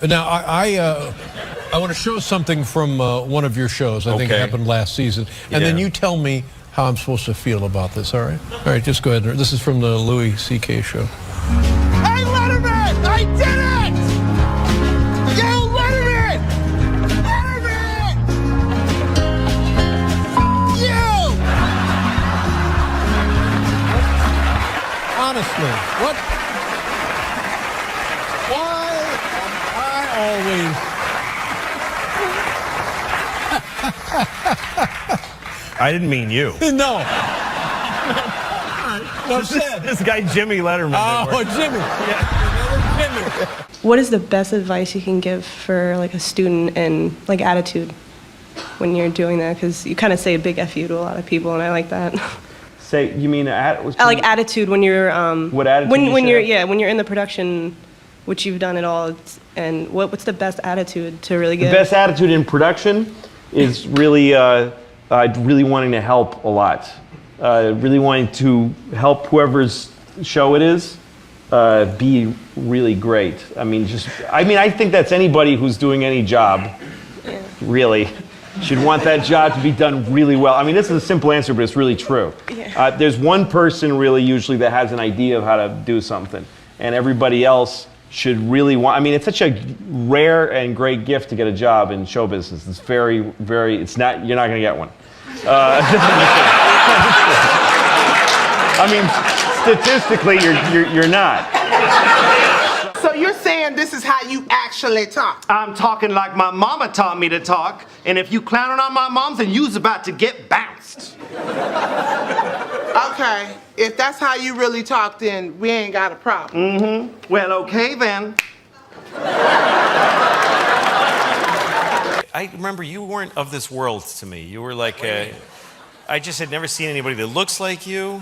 Now, I want to show something from one of your shows. I think it happened last season. And then you tell me how I'm supposed to feel about this, all right? All right, just go ahead. This is from the Louis C.K. show. Hey, Letterman! I did it! Yo, Letterman! Letterman! You! Honestly, what? Why am I always... I didn't mean you. No. No, this guy Jimmy Letterman. Oh, Jimmy. Yeah. Jimmy. What is the best advice you can give for like a student and like attitude when you're doing that? Because you kind of say a big F you to a lot of people, and I like that. Say, you mean I like attitude when you're what attitude? When you're in the production, which you've done it all, and what's the best attitude to really give? The best attitude in production is really really wanting to help a lot. Really wanting to help whoever's show it is be really great. I think that's anybody who's doing any job, really, should want that job to be done really well. I mean, this is a simple answer, but it's really true. Yeah. There's one person really usually that has an idea of how to do something, and everybody else should really want. I mean, it's such a rare and great gift to get a job in show business. It's very, very. It's not. You're not going to get one. I mean, statistically, you're not. So you're saying this is how you actually talk? I'm talking like my mama taught me to talk, and if you clowning on my moms, then you's about to get bounced. Okay, if that's how you really talk, then we ain't got a problem. Mm-hmm. Well, okay then. I remember you weren't of this world to me. You were like I just had never seen anybody that looks like you, or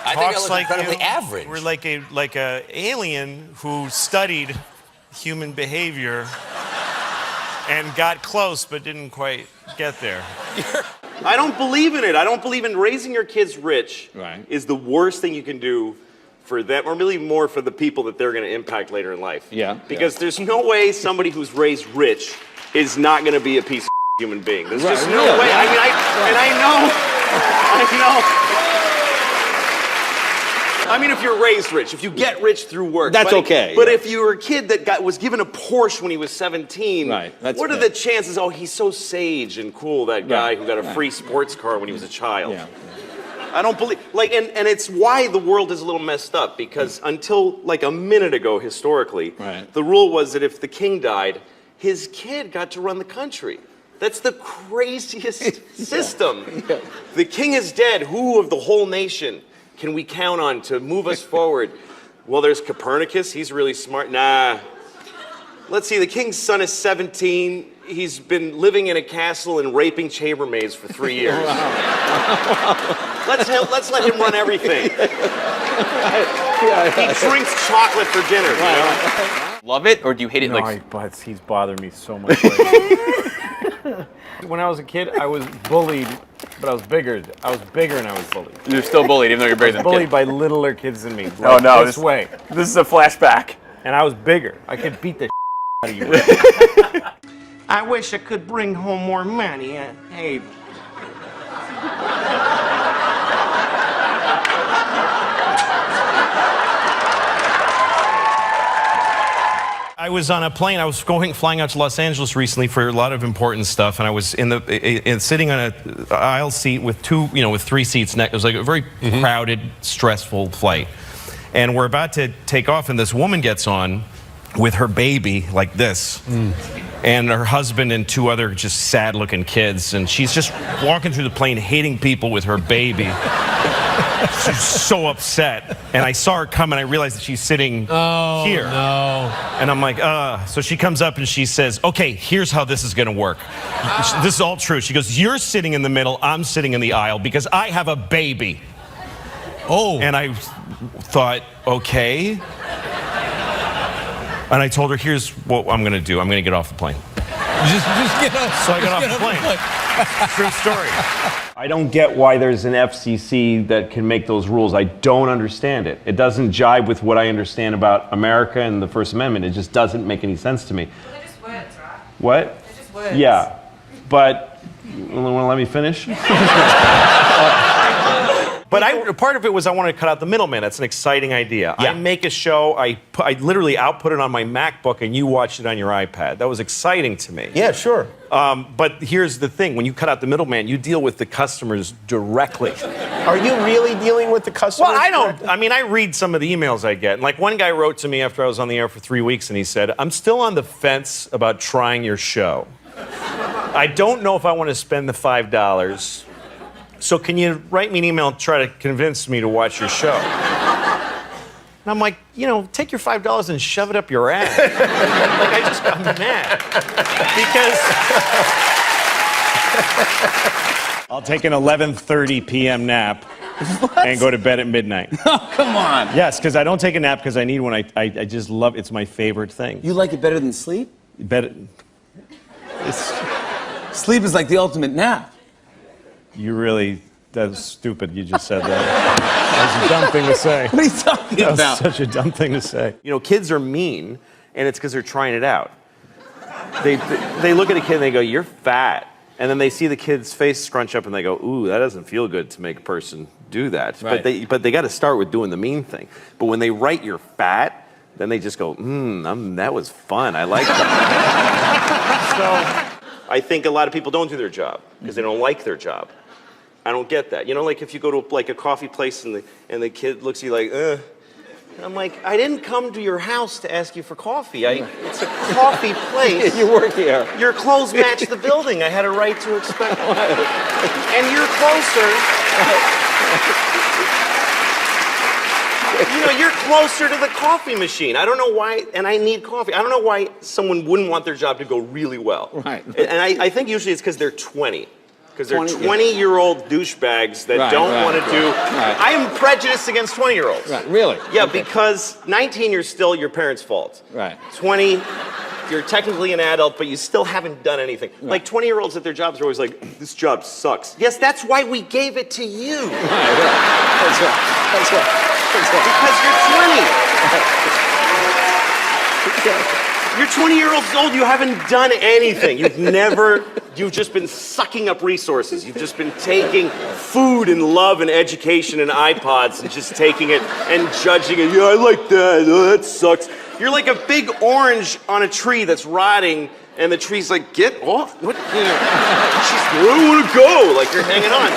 I think I talks was like incredibly you. average. You were like a alien who studied human behavior and got close but didn't quite get there. I don't believe in it. I don't believe in raising your kids rich. Right. Is the worst thing you can do for them, or really more for the people that they're going to impact later in life. Yeah. Because there's no way somebody who's raised rich is not going to be a piece of human being. There's just no way. I mean, I mean, if you're raised rich, if you get rich through work, That's okay. But if you were a kid that was given a Porsche when he was 17, Right, that's what are good. the chances? Oh, he's so sage and cool, that guy who got a free sports car when he was a child. Yeah. I don't believe, and it's why the world is a little messed up, because until like a minute ago, historically, the rule was that if the king died, his kid got to run the country. That's the craziest system. Yeah. The king is dead. Who of the whole nation can we count on to move us forward? Well, there's Copernicus. He's really smart. Nah. Let's see. The king's son is 17. He's been living in a castle and raping chambermaids for 3 years. Let's let him run everything. He drinks chocolate for dinner. You know? Love it, or do you hate it? No, he's bothered me so much. When I was a kid, I was bullied, but I was bigger. I was bigger and I was bullied. You're still bullied, even though you're bigger than Bullied by littler kids than me. Like oh no, this way. This is a flashback. And I was bigger. I could beat the out of you. I wish I could bring home more money. Hey. I was on a plane. I was flying out to Los Angeles recently for a lot of important stuff, and I was sitting on an aisle seat with with 3 seats next. It was like a very crowded, stressful flight, and we're about to take off, and this woman gets on with her baby like this, and her husband and 2 other just sad-looking kids, and she's just walking through the plane, hating people with her baby. She's so upset, and I saw her come, and I realized that she's sitting here. No. And I'm like, So she comes up and she says, okay, here's how this is going to work. This is all true. She goes, you're sitting in the middle, I'm sitting in the aisle because I have a baby. Oh. And I thought, okay. And I told her, here's what I'm going to do. I'm going to get off the plane. Just get off. So I got off the plane. True story. I don't get why there's an FCC that can make those rules. I don't understand it. It doesn't jibe with what I understand about America and the First Amendment. It just doesn't make any sense to me. Well, they're just words, right? What? They're just words. Yeah, but you want to let me finish? But part of it was I wanted to cut out the middleman. That's an exciting idea. Yeah. I make a show, I literally output it on my MacBook, and you watched it on your iPad. That was exciting to me. Yeah, sure. But here's the thing. When you cut out the middleman, you deal with the customers directly. Are you really dealing with the customers? Well, I don't. I mean, I read some of the emails I get. And like one guy wrote to me after I was on the air for 3 weeks, and he said, I'm still on the fence about trying your show. I don't know if I want to spend the $5. So can you write me an email and try to convince me to watch your show? And I'm like, you know, take your $5 and shove it up your ass. Like, I just got mad. Because I'll take an 11:30 p.m. nap and go to bed at midnight. Oh, come on. Yes, because I don't take a nap because I need one. I just love it. It's my favorite thing. You like it better than sleep? Better. Sleep is like the ultimate nap. That's stupid you just said that. That was a dumb thing to say. What are you talking about? That was such a dumb thing to say. You know, kids are mean, and it's because they're trying it out. They look at a kid and they go, you're fat. And then they see the kid's face scrunch up and they go, ooh, that doesn't feel good to make a person do that. Right. But they got to start with doing the mean thing. But when they write you're fat, then they just go, that was fun. I like that. So I think a lot of people don't do their job because they don't like their job. I don't get that. You know, like if you go to like a coffee place and the kid looks at you like, And I'm like, I didn't come to your house to ask you for coffee. It's a coffee place. You work here. Your clothes match the building. I had a right to expect. And you're closer. You know, you're closer to the coffee machine. I don't know why, and I need coffee. I don't know why someone wouldn't want their job to go really well. Right. And I think usually it's because they're 20. Because they're 20-year-old douchebags that don't want to do. Right. I am prejudiced against 20-year-olds. Right, really? Yeah, Okay. because 19, you're still your parents' fault. Right. 20, you're technically an adult, but you still haven't done anything. Right. Like 20-year-olds at their jobs are always like, this job sucks. Yes, that's why we gave it to you. Right. That's right. That's right. That's right. Because you're 20. You're 20 years old, you haven't done anything. You've just been sucking up resources. You've just been taking food and love and education and iPods and just taking it and judging it. Yeah, I like that. Oh, that sucks. You're like a big orange on a tree that's rotting, and the tree's like, get off. What? You know, I don't want to go. Like you're hanging on.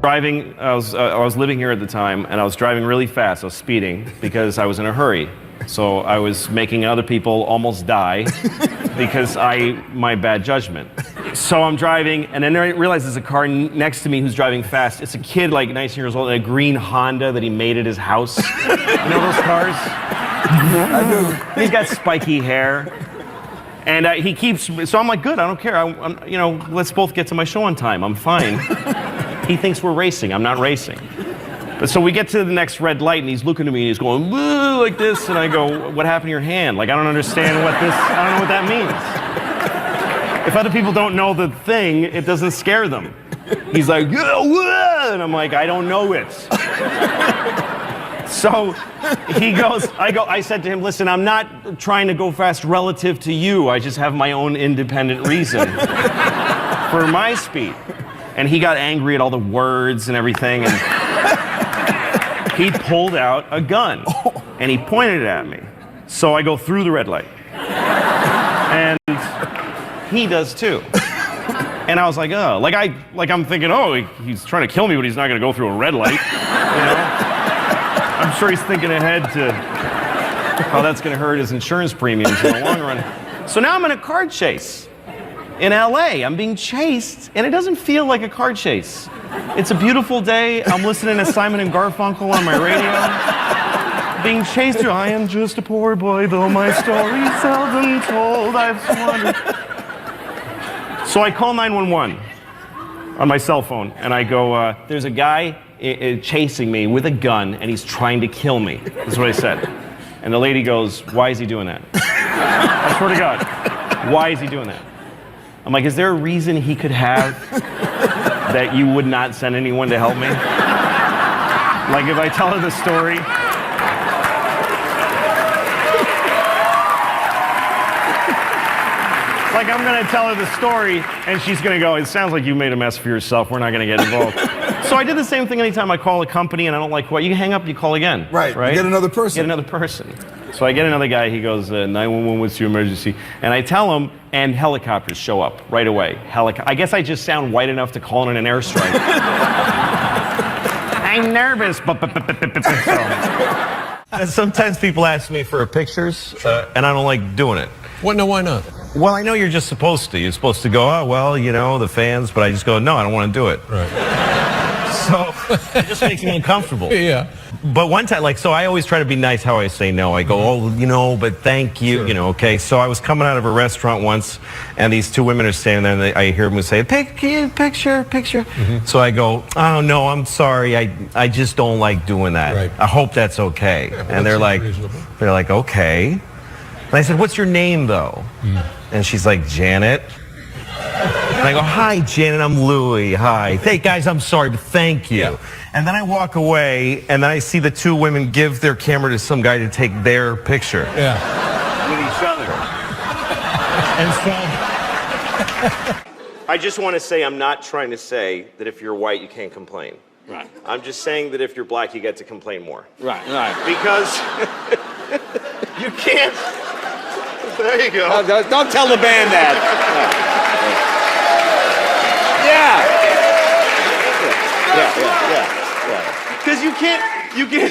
Driving, I was living here at the time, and I was driving really fast. I was speeding because I was in a hurry. So I was making other people almost die because my bad judgment. So I'm driving, and then I realize there's a car next to me who's driving fast. It's a kid like 19 years old in a green Honda that he made at his house. You know those cars? I do. He's got spiky hair. And he keeps, so I'm like, good, I don't care. You know, let's both get to my show on time. I'm fine. He thinks we're racing. I'm not racing. But so we get to the next red light, and he's looking at me, and he's going, woo, like this. And I go, what happened to your hand? Like, I don't understand I don't know what that means. If other people don't know the thing, it doesn't scare them. He's like, yeah, woo, and I'm like, I don't know it. So he goes, I said to him, listen, I'm not trying to go fast relative to you. I just have my own independent reason for my speed. And he got angry at all the words and everything. And he pulled out a gun and he pointed it at me. So I go through the red light. And he does too. And I was like, oh, like I'm thinking, oh, he's trying to kill me, but he's not going to go through a red light. You know? I'm sure he's thinking ahead to how that's going to hurt his insurance premiums in the long run. So now I'm in a car chase in LA. I'm being chased, and it doesn't feel like a car chase. It's a beautiful day. I'm listening to Simon and Garfunkel on my radio. Being chased through, I am just a poor boy, though my story's seldom told. I've squandered. So I call 911 on my cell phone, and I go, there's a guy chasing me with a gun, and he's trying to kill me. That's what I said. And the lady goes, why is he doing that? I swear to God, why is he doing that? I'm like, is there a reason he could have that you would not send anyone to help me? Like, if I tell her the story... Like, I'm going to tell her the story, and she's going to go, it sounds like you made a mess for yourself. We're not going to get involved. So I did the same thing anytime I call a company and I don't like what, you hang up, you call again. Right. You get another person. Get another person. So I get another guy, he goes, 911, what's your emergency? And I tell him, and helicopters show up right away. I guess I just sound white enough to call in an airstrike. I'm nervous. And sometimes people ask me for pictures, and I don't like doing it. What? No, why not? Well, I know you're just supposed to. You're supposed to go, oh, well, you know, the fans, but I just go, no, I don't want to do it. Right. So it just makes me uncomfortable. Yeah. But one time, like, so I always try to be nice how I say no. I go, oh, you know, but thank you, Sure. you know, okay. So I was coming out of a restaurant once, and these two women are standing there, and I hear them say, picture. Mm-hmm. So I go, oh, no, I'm sorry. I just don't like doing that. Right. I hope that's okay. Yeah, and they're like, okay. And I said, what's your name, though? And she's like, Janet. And I go, hi, Janet, I'm Louie. Hi. Hey, guys, I'm sorry, but thank you. Yeah. And then I walk away, and then I see the two women give their camera to some guy to take their picture. Yeah. With each other. And so... I just want to say I'm not trying to say that if you're white, you can't complain. Right. I'm just saying that if you're black, you get to complain more. Right. Because you can't... There you go. Don't tell the band that. Yeah. Because you can't,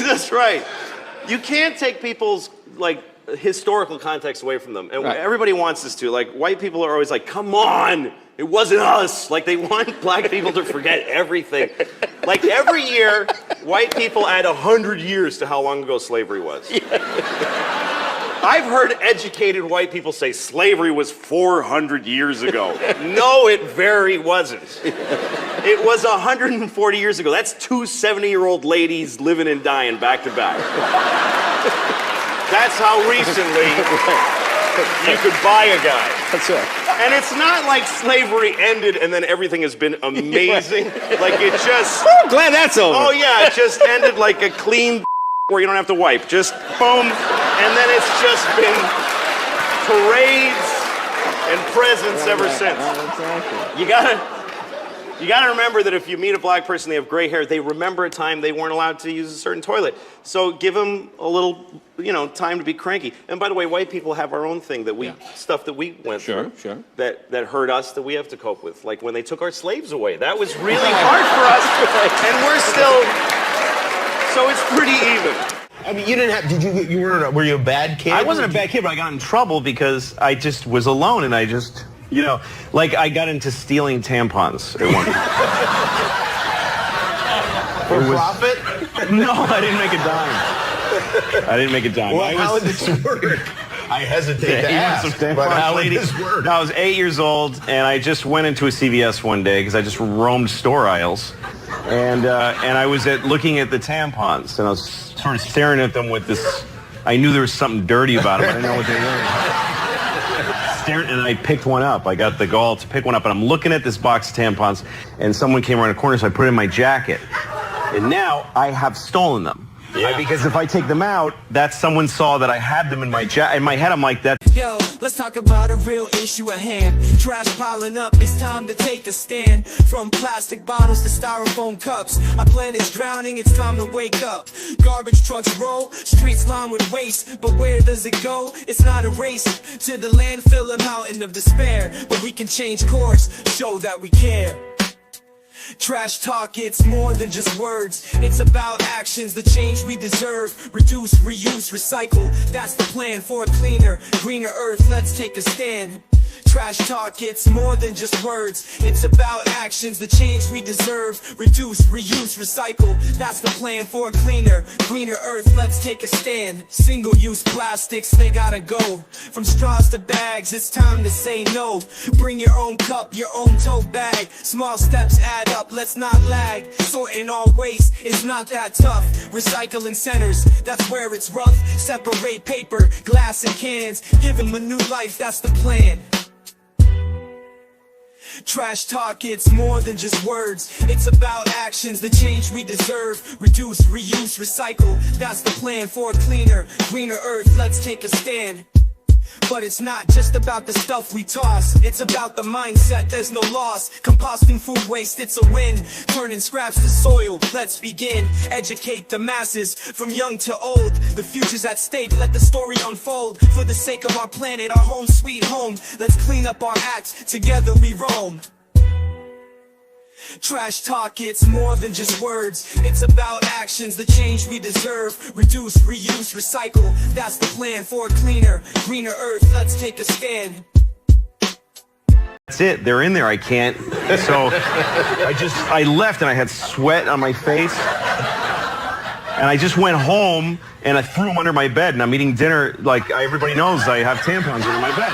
that's right. You can't take people's, like, historical context away from them. And Right. everybody wants this to. Like, white people are always like, come on, it wasn't us. Like, they want black people to forget everything. Like, every year, white people add 100 years to how long ago slavery was. I've heard educated white people say slavery was 400 years ago. No, it very wasn't. It was 140 years ago. That's two 70-year-old ladies living and dying back to back. That's how recently you could buy a guy. That's right. And it's not like slavery ended and then everything has been amazing. Like it just... Oh, glad that's over. Oh yeah, it just ended like a clean where you don't have to wipe. Just boom. And then it's just been parades and presents ever since. You gotta remember that if you meet a black person, they have gray hair, they remember a time they weren't allowed to use a certain toilet. So give them a little, time to be cranky. And by the way, white people have our own thing that stuff that we went through. Sure. That hurt us, that we have to cope with. Like when they took our slaves away. That was really hard for us. And we're still, so it's pretty even. I mean, you didn't have, were you a bad kid? I wasn't a bad kid, but I got in trouble because I just was alone and I just, like I got into stealing tampons at one point. For profit? No, I didn't make a dime. Well, how would this work? I hesitate to ask, but how would this work? I was 8 years old, and I just went into a CVS one day because I just roamed store aisles, and I was looking at the tampons, and I was sort of staring at them with this. I knew there was something dirty about them. I didn't know what they were. And I picked one up. I got the gall to pick one up, and I'm looking at this box of tampons, and someone came around the corner, so I put it in my jacket, and now I have stolen them. Yeah. Because if I take them out, someone saw that I had them in my jacket. In my head, I'm like that. Yo, let's talk about a real issue at hand. Trash piling up, it's time to take a stand. From plastic bottles to styrofoam cups, our planet's drowning, it's time to wake up. Garbage trucks roll, streets lined with waste, but where does it go? It's not a race to the landfill, a mountain of despair, but we can change course, show that we care. Trash talk, it's more than just words. It's about actions, the change we deserve. Reduce, reuse, recycle. That's the plan for a cleaner, greener earth. Let's take a stand. Trash talk, it's more than just words. It's about actions, the change we deserve. Reduce, reuse, recycle. That's the plan for a cleaner, greener earth. Let's take a stand. Single-use plastics, they gotta go. From straws to bags, it's time to say no. Bring your own cup, your own tote bag. Small steps add up, let's not lag. Sorting all waste is not that tough. Recycling centers, that's where it's rough. Separate paper, glass, and cans. Give them a new life, that's the plan. Trash talk, it's more than just words. It's about actions, the change we deserve. Reduce, reuse, recycle. That's the plan for a cleaner, greener earth. Let's take a stand. But it's not just about the stuff we toss. It's about the mindset, there's no loss. Composting food waste, it's a win. Turning scraps to soil, let's begin. Educate the masses, from young to old. The future's at stake, let the story unfold. For the sake of our planet, our home sweet home. Let's clean up our acts, together we roam. Trash talk, it's more than just words. It's about actions, the change we deserve. Reduce, reuse, recycle. That's the plan for a cleaner, greener earth. Let's take a stand. That's it. They're in there. I can't. So I left and I had sweat on my face. And I just went home and I threw them under my bed. And I'm eating dinner. Like everybody knows, I have tampons under my bed.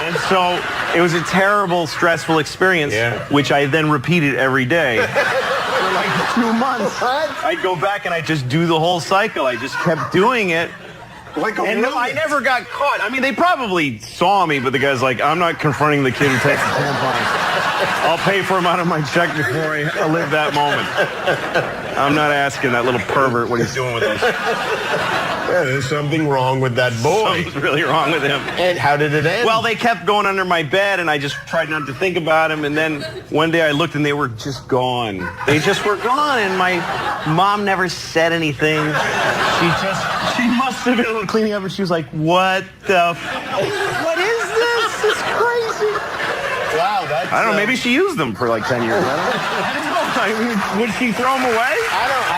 And so it was a terrible, stressful experience, which I then repeated every day for like 2 months. I'd go back and I'd just do the whole cycle. I just kept doing it. And no, I never got caught. I mean, they probably saw me, but the guy's like, I'm not confronting the kid who takes the tampons. I'll pay for him out of my check before I live that moment. I'm not asking that little pervert what he's doing with us. Yeah, there's something wrong with that boy. Something's really wrong with him. And how did it end? Well, they kept going under my bed, and I just tried not to think about him. And then one day I looked, and they were just gone. They just were gone, and my mom never said anything. She must have been a little cleaning up, and she was like, what the what is this? It's crazy. Wow, that's... I don't know, maybe she used them for like 10 years. I don't know. I mean, would she throw them away? I